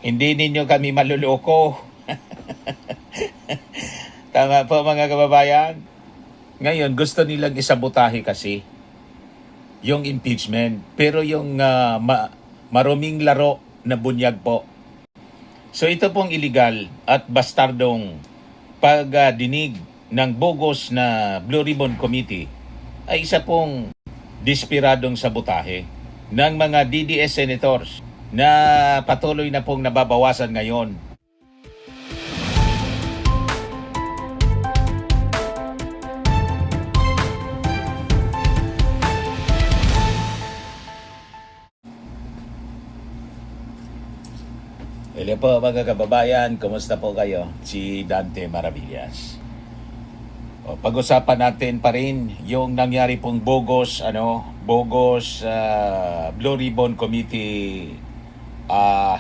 Hindi ninyo kami maluloko. Tama po mga kababayan. Ngayon, gusto nilang isabotahe kasi yung impeachment. Pero yung maruming laro na bunyag po. So ito pong illegal at bastardong pagdinig ng bogus na Blue Ribbon Committee ay isa pong despiradong sabotahe ng mga DDS senators na patuloy na pong nababawasan ngayon. Hello po mga kababayan, kumusta po kayo? Si Dante Maravillas. Pag-usapan natin pa rin yung nangyari pong bogus Blue Ribbon Committee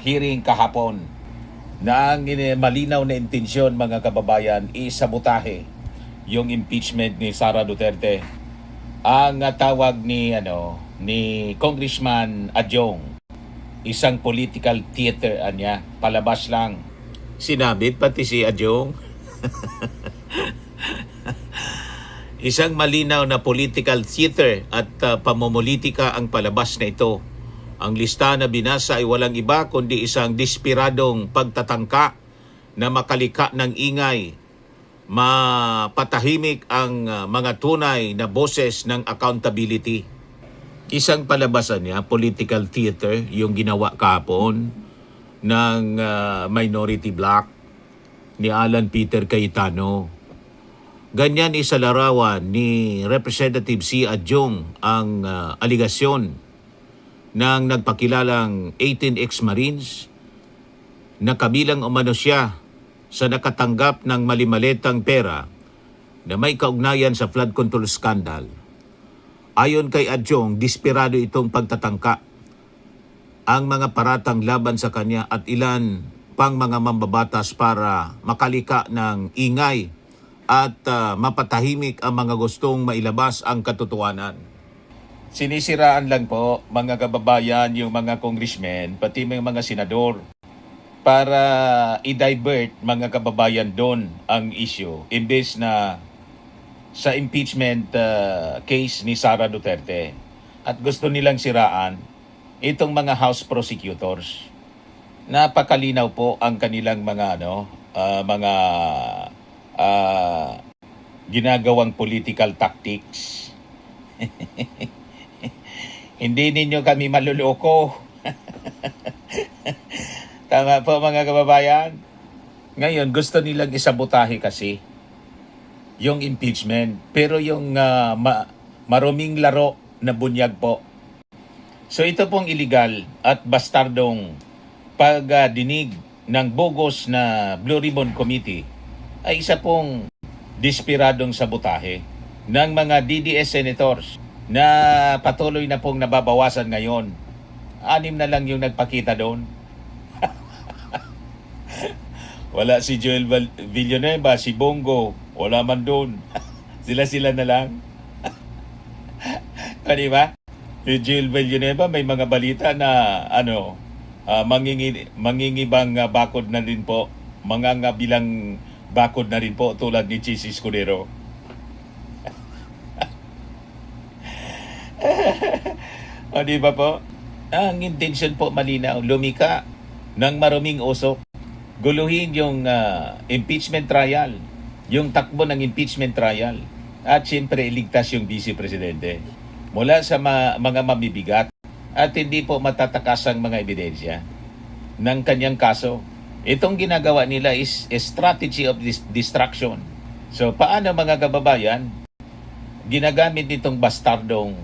hearing kahapon na ang malinaw na intensyon mga kababayan isabotahe yung impeachment ni Sara Duterte. Ang tawag ni Congressman Adjong, isang political theater niya, palabas lang. Sinabit pati si Adjong. Isang malinaw na political theater at pamumulitika ang palabas na ito. Ang lista na binasa ay walang iba kundi isang despiradong pagtatangka na makalika ng ingay, mapatahimik ang mga tunay na boses ng accountability. Isang palabasan niya, political theater, yung ginawa kahapon ng minority bloc ni Alan Peter Cayetano. Ganyan isalarawan ni Representative C. Adjong ang aligasyon ng nagpakilalang 18 ex-Marines na kabilang umano siya sa nakatanggap ng malimaletang pera na may kaugnayan sa flood control scandal. Ayon kay Adjong, desperado itong pagtatangka. Ang mga paratang laban sa kanya at ilan pang mga mambabatas para makalika ng ingay at mapatahimik ang mga gustong mailabas ang katotohanan. Sinisiraan lang po mga kababayan yung mga congressmen pati mga senador para i-divert mga kababayan doon ang issue imbes na sa impeachment case ni Sara Duterte. At gusto nilang siraan itong mga House prosecutors. Napakalinaw po ang kanilang mga ginagawang political tactics. Hindi ninyo kami maluloko. Tama po mga kababayan. Ngayon, gusto nilang isabotahe kasi yung impeachment. Pero yung maruming laro na bunyag po. So ito pong illegal at bastardong pagdinig ng bogus na Blue Ribbon Committee ay isa pong despiradong sabotahe ng mga DDS senators na patuloy na pong nababawasan ngayon. 6 na lang yung nagpakita doon. Wala si Joel Villanueva, si Bongo, wala man doon. Sila na lang. Di ba? Si Joel Villanueva may mga balita na mangingibang bakod na rin po. Mga bilang bakod na rin po tulad ni Chis Escudero. O di ba po? Ang intention po malinaw, lumika ng maruming usok. Guluhin yung impeachment trial, yung takbo ng impeachment trial, at siyempre iligtas yung Vice Presidente mula sa mga mamibigat at hindi po matatakas ang mga ebidensya ng kanyang kaso. Itong ginagawa nila is a strategy of distraction. So paano mga kababayan, ginagamit nitong bastardong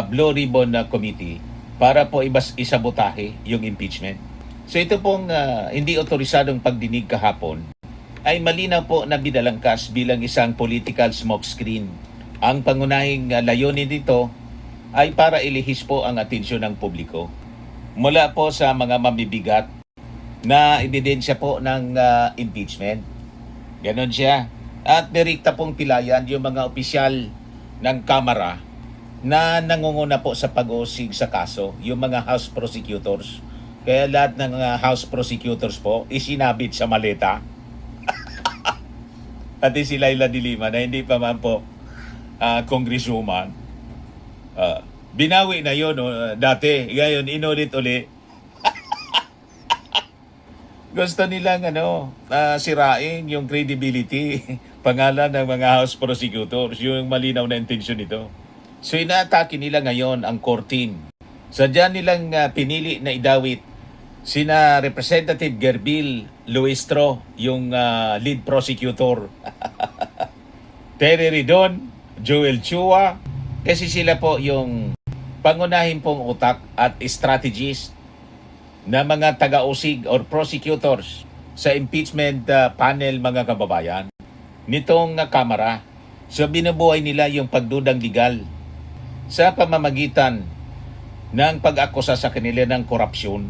Blue Ribbon Committee para po isabotahe yung impeachment. So ito pong hindi otorisadong pagdinig kahapon ay malinaw po na binalangkas bilang isang political smokescreen. Ang pangunahing layunin dito ay para ilihis po ang atensyon ng publiko mula po sa mga mamibigat na ebidensya po ng impeachment. Ganon siya. At direkta pong pilayan yung mga opisyal ng Kamara na nangunguna po sa pag-uusig sa kaso, yung mga House prosecutors Kaya lahat ng House prosecutors po isinabit sa maleta. Pati si Laila de Lima na hindi pa man po congresswoman. Binawi na yun dati. Ngayon, inulit-uli. Gusto nilang sirain yung credibility, pangalan ng mga House prosecutors, yung malinaw na intensyon nito. So inaatake nila ngayon ang core team. Sadya nilang pinili na idawit sina Representative Gerbil Luistro, yung lead prosecutor. Terry Ridon, Joel Chua, kasi sila po yung pangunahin pong utak at strategist na mga taga-usig or prosecutors sa impeachment panel, mga kababayan, nitong Kamara. So binubuhay nila yung pagdudang legal sa pamamagitan ng pag-akusa sa kanila ng korupsyon.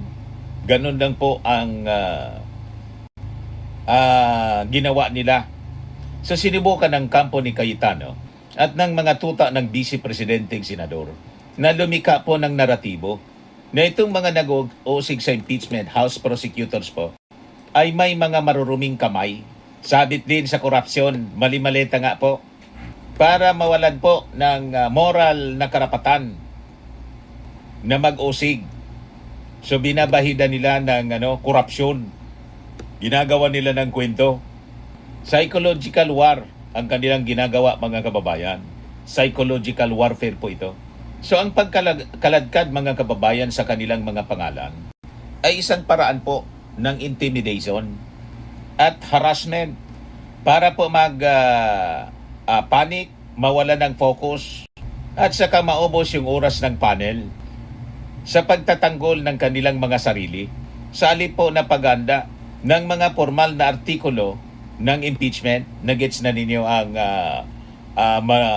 Ganun lang po ang ginawa nila. So sinubukan ng kampo ni Cayetano at ng mga tuta ng Vice Presidenteng Senador na lumika po ng naratibo na itong mga nag-uusig sa impeachment House prosecutors po ay may mga maruruming kamay, sabit din sa korupsyon, mali-maleta nga po, para mawalan po ng moral na karapatan na mag-usig. So binabahida nila ng korupsyon. Ginagawa nila ng kwento. Psychological war ang kanilang ginagawa, mga kababayan. Psychological warfare po ito. So ang pagkaladkad, mga kababayan, sa kanilang mga pangalan ay isang paraan po ng intimidation at harassment para po panic, mawala ng focus at saka maubos yung oras ng panel sa pagtatanggol ng kanilang mga sarili sa halip po na paganda ng mga formal na artikulo ng impeachment. Nagets na ninyo ang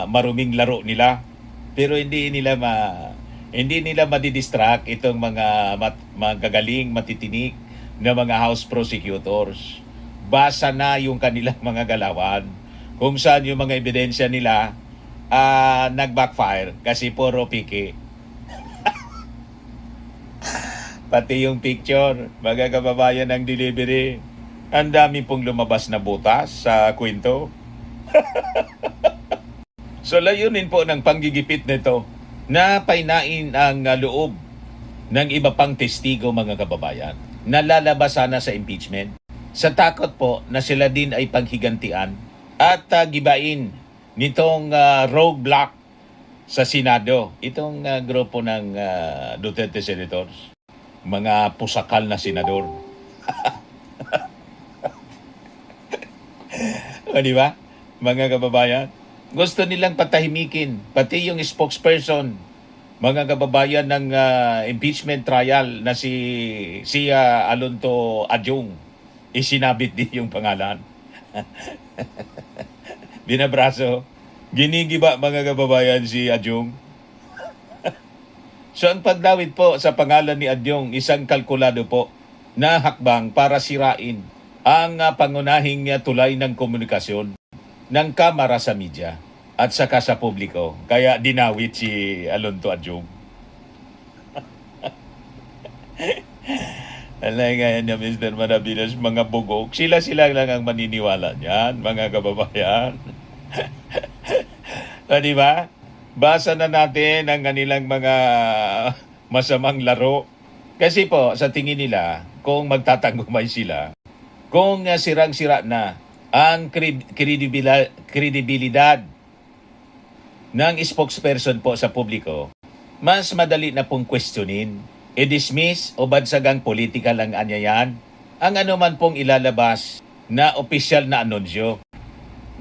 maruming laro nila, pero hindi nila madidistract itong mga magagaling, matitinik na mga House prosecutors. Basa na yung kanilang mga galawan kung saan yung mga ebidensya nila nag-backfire kasi puro piki. Pati yung picture, mga kababayan, ng delivery, ang dami pong lumabas na butas sa kwento. So layunin po ng panggigipit nito na painain ang loob ng iba pang testigo, mga kababayan, na lalabas sana sa impeachment, sa takot po na sila din ay panghigantian at gibain nitong rogue block sa Senado, itong grupo ng Duterte Senators, mga pusakal na senador. O, di ba, mga kababayan? Gusto nilang patahimikin pati yung spokesperson, mga kababayan, ng impeachment trial na si Alonto Adyong. Isinabit din yung pangalan. Binabraso. Ginigiba, mga kababayan, si Adyong. So ang pagdawit po sa pangalan ni Adyong, isang kalkulado po na hakbang para sirain ang pangunahing tulay ng komunikasyon ng Kamara sa media at saka sa publiko. Kaya dinawit si Alonto Adyong. Alay nga yan niya, Mr. Maravillas, mga bugok. Sila lang ang maniniwala niyan, mga kababayan. O, di ba? Basa na natin ang kanilang mga masamang laro. Kasi po, sa tingin nila, kung magtatagumay sila, kung sirang-sira na ang kredibilidad ng spokesperson po sa publiko, mas madali na pong questionin, i-dismiss o bansagang political ang anyayan, ang anuman pong ilalabas na opisyal na anunsyo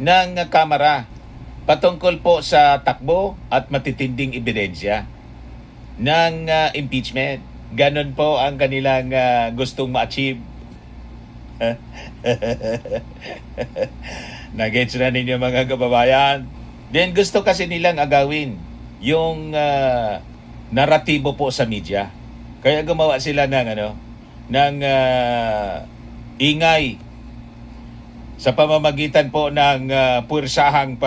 ng Kamara patungkol po sa takbo at matitinding ebidensya ng impeachment. Ganon po ang kanilang gustong ma-achieve. Nagets na ninyo, mga kababayan. Then gusto kasi nilang agawin yung naratibo po sa media. Kaya gumawa sila ng ingay sa pamamagitan po ng puwersahang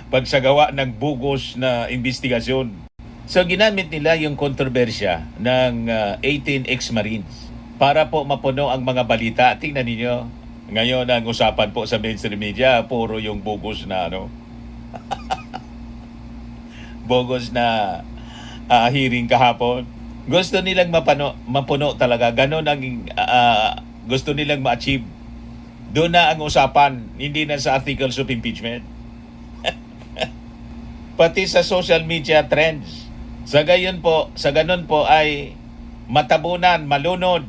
pagsagawa ng bugos na investigasyon So ginamit nila yung kontrobersya ng 18 ex-Marines para po mapuno ang mga balita. Tingnan ninyo, ngayon ang usapan po sa mainstream media, puro yung bogus na bogus na hearing kahapon. Gusto nilang mapuno talaga. Ganon ang gusto nilang ma-achieve. Doon na ang usapan, hindi na sa articles of impeachment. Pati sa social media trends. Sa ganun po ay matabunan, malunod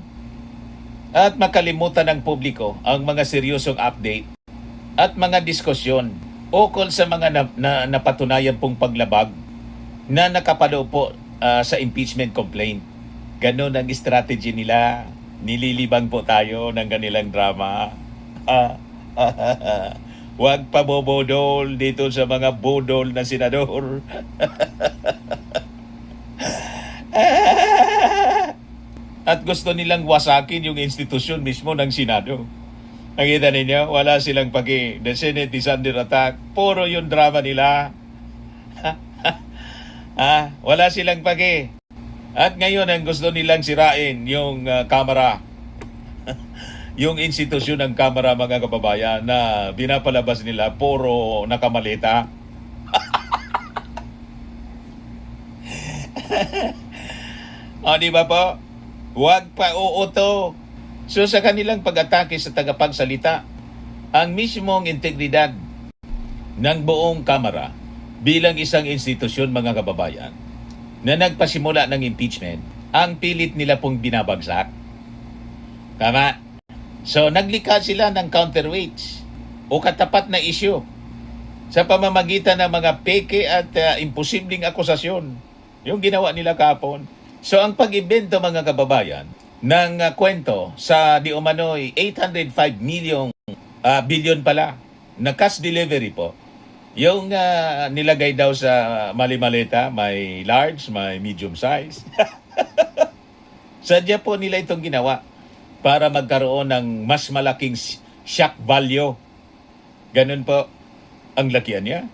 at makalimutan ng publiko ang mga seryosong update at mga diskusyon ukol sa mga napatunayan pong paglabag na nakapalo po sa impeachment complaint. Ganon ang strategy nila. Nililibang po tayo ng kanilang drama. Huwag pabobodol dito sa mga bodol na senador. At gusto nilang wasakin yung institusyon mismo ng Senado. Nakita ninyo, wala silang paki. The Senate is under attack. Puro yung drama nila. Wala silang paki. At ngayon ang gusto nilang sirain yung Kamara. Yung institusyon ng Kamara, mga kababayan, na binapalabas nila, puro nakamalita. Di ba po? Huwag pa uuto. So sa kanilang pag-atake sa tagapagsalita, ang mismong integridad ng buong Kamara bilang isang institusyon, mga kababayan, na nagpasimula ng impeachment, ang pilit nila pong binabagsak. Tama? So naglikha sila ng counterweights o katapat na issue sa pamamagitan ng mga peke at imposibleng akusasyon. Yung ginawa nila kahapon. So ang pag-ibento, mga kababayan, ng kwento sa di umano'y 805 billion pala na cash delivery po. Yung nilagay daw sa mali-maleta, may large, may medium size. Sadya po nila itong ginawa para magkaroon ng mas malaking shock value. Ganun po ang lakihan niya.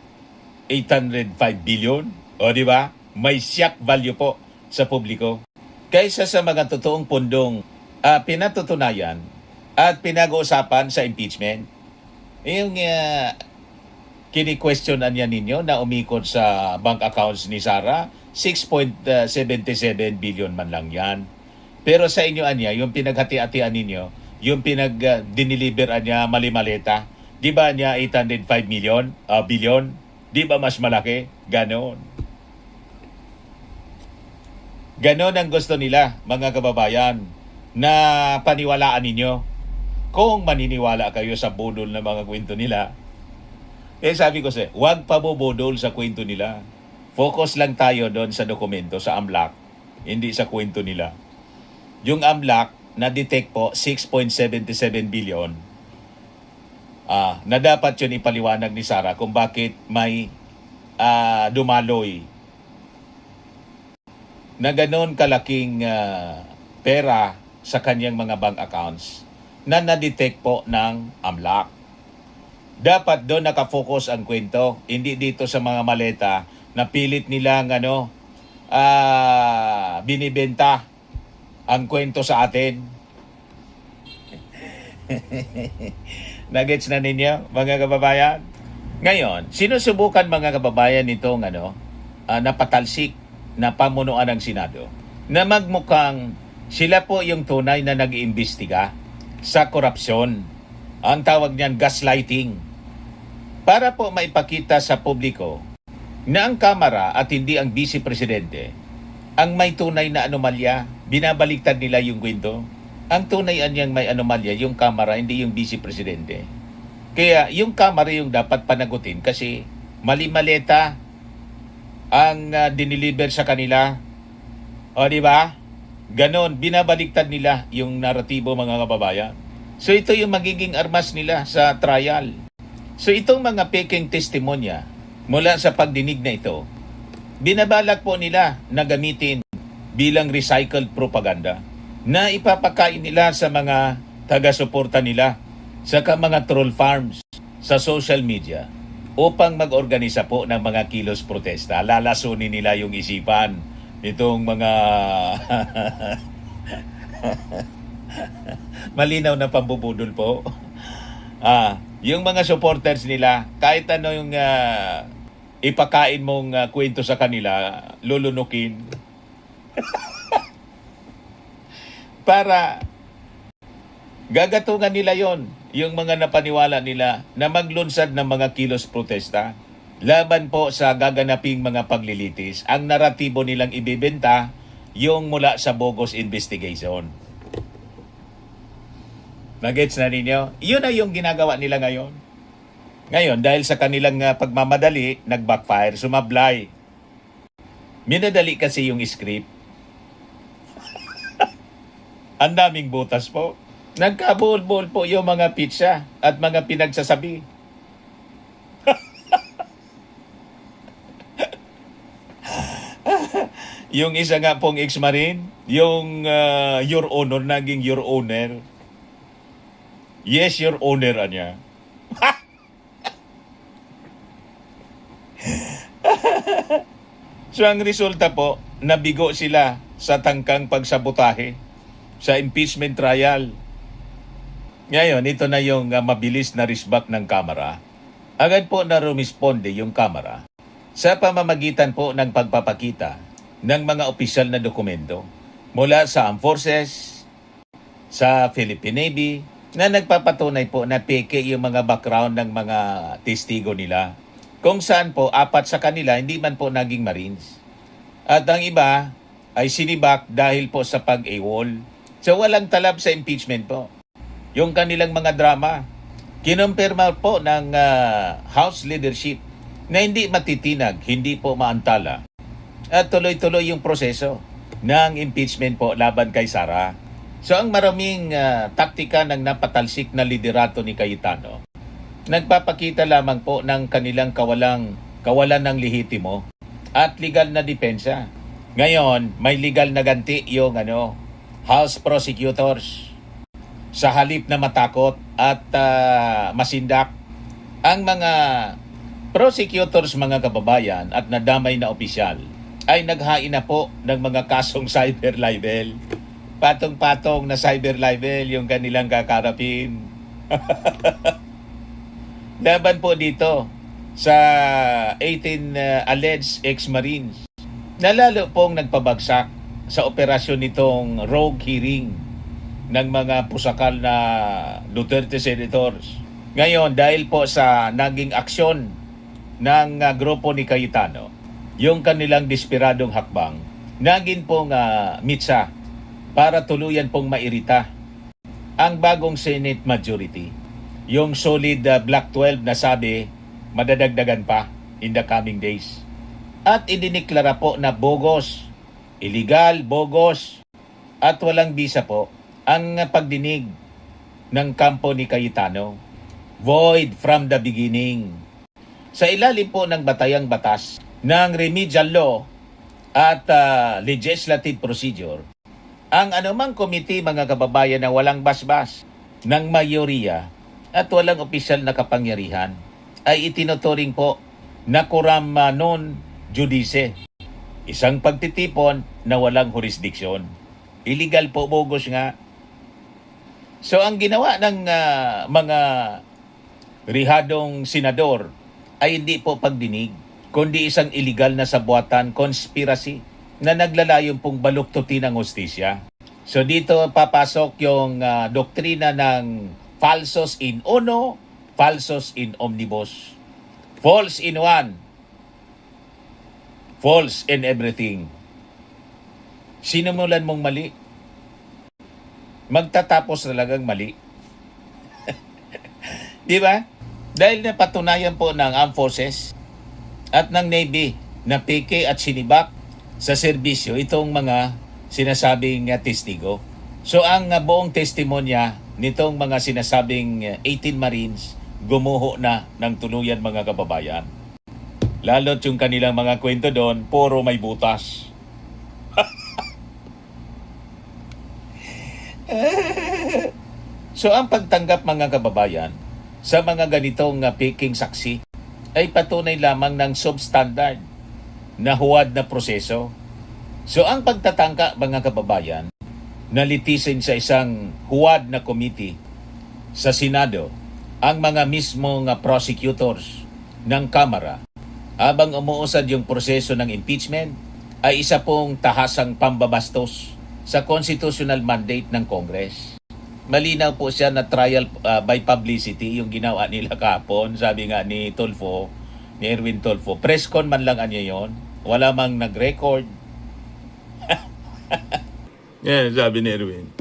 805 billion. O di ba? May shock value po sa publiko. Kaysa sa mga totoong pundong pinatutunayan at pinag-uusapan sa impeachment. Yung kini-questionan niya ninyo na umikot sa bank accounts ni Sara, 6.77 billion man lang yan. Pero sa inyo anya, yung pinaghati-hatian ninyo, yung diniliberan niya mali-maleta, di ba niya 805 billion? Di ba mas malaki? Ganon. Ganon ang gusto nila, mga kababayan, na paniwalaan ninyo. Kung maniniwala kayo sa budol na mga kwento nila, sabi ko huwag pabobodol sa kwento nila. Focus lang tayo doon sa dokumento, sa AMLAC, hindi sa kwento nila. Yung AMLAC, na-detect po 6.77 billion. Na dapat yun ipaliwanag ni Sara kung bakit may dumaloy na gano'n kalaking pera sa kanyang mga bank accounts na na-detect po ng AMLAC. Dapat doon nakafocus ang kwento, hindi dito sa mga maleta na pilit nilang binibenta ang kwento sa atin. Nagets na ninyo, mga kababayan? Ngayon, sinusubukan, mga kababayan, itong napatalsik na pamunuan ng Senado na magmukhang sila po yung tunay na nag-iimbestiga sa korupsyon. Ang tawag niyan gaslighting. Para po maipakita sa publiko na ang Kamara at hindi ang Vice Presidente ang may tunay na anomalya. Binabaliktad nila yung kwento. Ang tunay niyang may anomalya yung Kamara, hindi yung Vice Presidente. Kaya yung Kamara yung dapat panagutin kasi mali-maleta ang diniliber sa kanila. O di ba? Ganon, binabaliktad nila yung naratibo, mga kababayan. So ito yung magiging armas nila sa trial. So itong mga peking testimonya mula sa pagdinig na ito, binabalak po nila na gamitin bilang recycled propaganda na ipapakain nila sa mga taga-suporta nila sa mga troll farms sa social media upang mag-organisa po ng mga kilos protesta. Lalasunin nila yung isipan nitong mga malinaw na pambubudol po. Yung mga supporters nila, kahit ano yung ipakain mong kwento sa kanila, lulunukin. Para gagatungan nila yon, yung mga napaniwala nila na maglunsad ng mga kilos protesta laban po sa gaganaping mga paglilitis. Ang naratibo nilang ibibenta yung mula sa bogus investigation. Magets na ninyo? Yun na yung ginagawa nila ngayon. Ngayon, dahil sa kanilang pagmamadali, nag-backfire, sumablay. Minadali kasi yung script. Ang daming butas po. Nagkabuol-buol po yung mga pizza at mga pinagsasabi. Yung isa nga pong ex-marine, yung Your Honor, naging Your Honor. Yes, Your Honor, anya. So ang resulta po, nabigo sila sa tangkang pagsabotahe sa impeachment trial. Ngayon, ito na yung mabilis na resback ng Kamara. Agad po na rumisponde yung Kamara sa pamamagitan po ng pagpapakita ng mga opisyal na dokumento mula sa Armed Forces, sa Philippine Navy, na nagpapatunay po na peke yung mga background ng mga testigo nila. Kung saan po, 4 sa kanila hindi man po naging Marines. At ang iba ay sinibak dahil po sa pag-AWOL. So walang talab sa impeachment po. Yung kanilang mga drama, kinumpirma po ng House leadership na hindi matitinag, hindi po maantala. At tuloy-tuloy yung proseso ng impeachment po laban kay Sara. So ang maraming taktika ng napatalsik na liderato ni Cayetano, nagpapakita lamang po ng kanilang kawalan ng lehitimo at legal na depensa. Ngayon, may legal na ganti yung House prosecutors. Sa halip na matakot at masindak, ang mga prosecutors, mga kababayan at nadamay na opisyal ay naghain na po ng mga kasong cyber libel. Patong-patong na cyber libel yung kanilang kakarapin. Laban po dito sa 18 alleged ex-Marines na lalo pong nagpabagsak sa operasyon nitong rogue hearing ng mga pusakal na Duterte senators. Ngayon, dahil po sa naging aksyon ng grupo ni Cayetano, yung kanilang desperadong hakbang, naging pong mitsa para tuluyan pong mairita ang bagong Senate majority. Yung solid Black 12 na sabi, madadagdagan pa in the coming days. At idiniklara po na bogus, illegal, bogus, at walang bisa po ang pagdinig ng kampo ni Cayetano. Void from the beginning. Sa ilalim po ng batayang batas ng remedial law at legislative procedure, ang anumang komite, mga kababayan, na walang basbas ng mayoriya at walang opisyal na kapangyarihan ay itinuturing po na quorum non judice. Isang pagtitipon na walang jurisdiksyon. Illegal po, bogus nga. So ang ginawa ng mga rihadong senador ay hindi po pagdinig, kundi isang illegal na sabuatan, conspiracy, na naglalayong pong baluktutin ang hustisya. So dito papasok yung doktrina ng falsos in uno, falsos in omnibus. False in one, false in everything. Sinimulan mong mali, magtatapos talagang mali. Di ba? Dahil napatunayan po ng Armed Forces at ng Navy na peke at sinibak sa serbisyo itong mga sinasabing testigo. So ang buong testimonya nitong mga sinasabing 18 Marines gumuho na ng tuluyan, mga kababayan. Lalo't yung kanilang mga kwento doon, puro may butas. So ang pagtanggap, mga kababayan, sa mga ganitong peking saksi ay patunay lamang ng substandard na huwad na proseso. So ang pagtatangka, mga kababayan, na litisin sa isang huwad na committee sa Senado ang mga mismong prosecutors ng Kamara habang umuusad yung proseso ng impeachment ay isa pong tahasang pambabastos sa constitutional mandate ng Congress. Malinaw po siya na trial by publicity yung ginawa nila kahapon. Sabi nga ni Tulfo, ni Erwin Tulfo, press con man lang niya yon. Wala mang nag-record. Yan, sabi ni Erwin.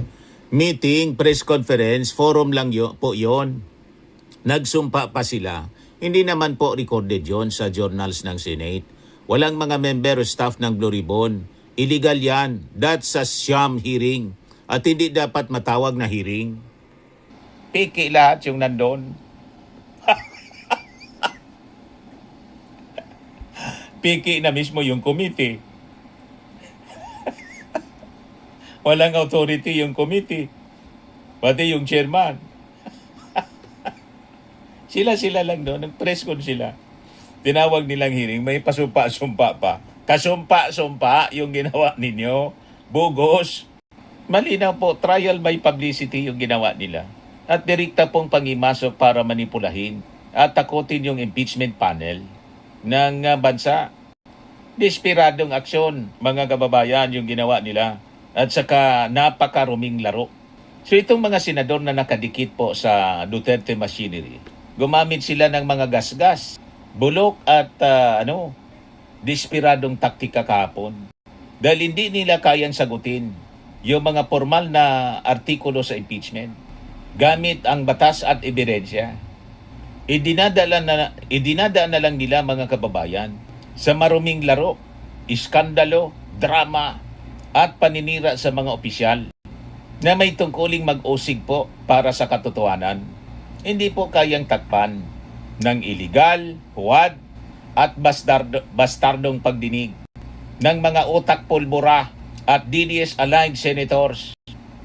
Meeting, press conference, forum lang po yon. Nagsumpa pa sila. Hindi naman po recorded yon sa journals ng Senate. Walang mga member o staff ng Blue Ribbon. Illegal yan. That's a sham hearing. At hindi dapat matawag na hearing. Piki lahat yung nandun. Piki na mismo yung committee. Walang authority yung committee. Pati yung chairman. Sila lang doon. Nag-press con sila. Tinawag nilang hearing. May pasumpa-sumpa pa. Kasumpa-sumpa yung ginawa ninyo. Bugos. Malinaw po, trial by publicity yung ginawa nila. At direkta pong pangimasok para manipulahin at takutin yung impeachment panel ng bansa. Desperadong aksyon, mga kababayan, yung ginawa nila. At saka napakaruming laro. So itong mga senador na nakadikit po sa Duterte machinery, gumamit sila ng mga gasgas, bulok at desperadong taktika kahapon. Dahil hindi nila kayang sagutin yung mga formal na artikulo sa impeachment gamit ang batas at ebidensya. Idinadaan na lang nila, mga kababayan, sa maruming laro, iskandalo, drama, at paninira sa mga opisyal na may tungkuling mag-usig po para sa katotohanan. Hindi po kayang takpan ng iligal, huwad, at bastardong pagdinig ng mga utak pulbura at DDS-aligned senators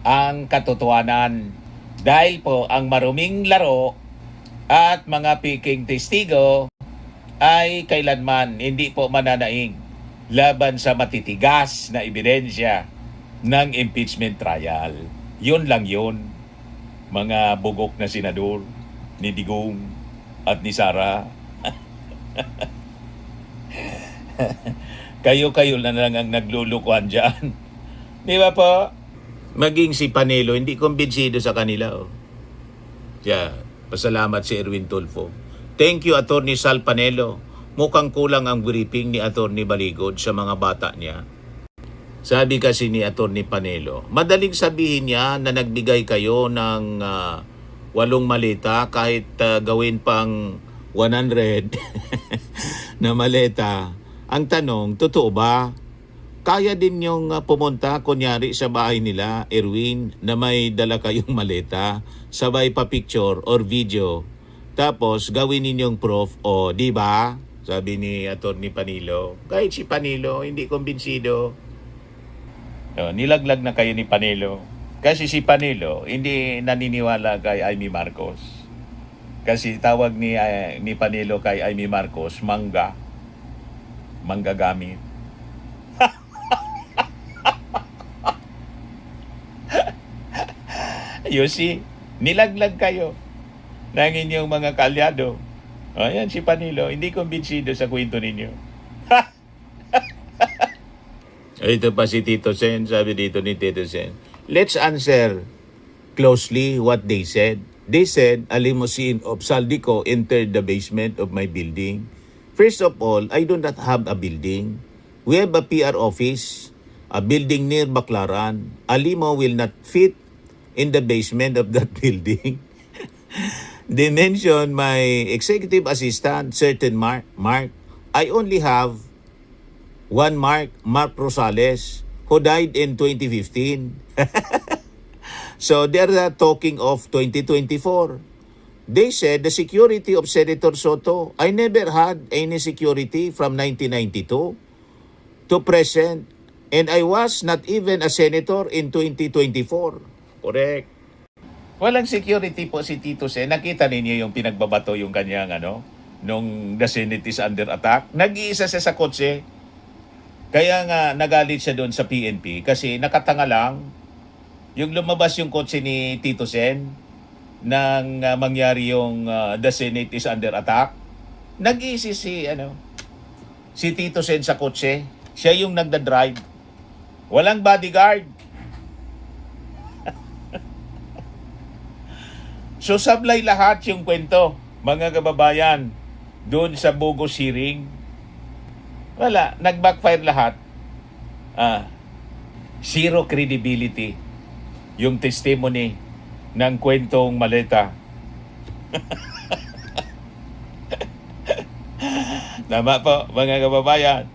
ang katotohanan. Dahil po ang maruming laro at mga piking testigo ay kailanman hindi po mananaig laban sa matitigas na ebidensya ng impeachment trial. Yun lang yun, mga bugok na senador ni Digong at ni Sara. Kayo-kayo na lang ang naglulukuhan dyan. Di ba po? Maging si Panelo, hindi kumbinsido sa kanila. Kaya, pasalamat si Erwin Tulfo. Thank you, Attorney Sal Panelo. Mukhang kulang ang briefing ni Attorney Baligod sa mga bata niya. Sabi kasi ni Attorney Panelo, madaling sabihin niya na nagbigay kayo ng 8 maleta kahit gawin pang 100 na maleta. Ang tanong, totoo ba? Kaya din yung pumunta, kunyari sa bahay nila, Erwin, na may dala kayong maleta, sabay pa picture or video. Tapos, gawin ninyong proof, o, di ba? Sabi ni Attorney Panilo. Kahit si Panilo, hindi kumbinsido. Nilaglag na kayo ni Panilo. Kasi si Panilo, hindi naniniwala kay Amy Marcos. Kasi tawag ni Panilo kay Amy Marcos, manggagamit. You see, nilaglag kayo ng inyong mga kalyado. Ayan si Panilo, hindi kumbinsido sa kwento ninyo. Ito pa si Tito Sen, sabi dito ni Tito Sen. Let's answer closely what they said. They said a limousine of Saldico entered the basement of my building. First of all, I do not have a building. We have a PR office, a building near Baclaran. A limo will not fit in the basement of that building. They mentioned my executive assistant, certain Mark. I only have one Mark Rosales, who died in 2015. So they're talking of 2024. They said the security of Senator Soto, I never had any security from 1992 to present, and I was not even a senator in 2024. Correct. Walang security po si Tito Sen. Nakita ninyo yung pinagbabato yung kanyang nung the Senate is under attack. Nag-iisa siya sa kotse. Kaya nga nagalit siya doon sa PNP kasi nakatanga lang yung lumabas yung kotse ni Tito Sen nang mangyari yung the Senate is under attack. Nag-iisi si Tito Sen sa kotse. Siya yung nagda-drive. Walang bodyguard. So sablay lahat yung kwento, mga kababayan, doon sa bogus hearing. Wala, nag-backfire lahat. Zero credibility yung testimony ng kwentong maleta. Tama po, mga kababayan.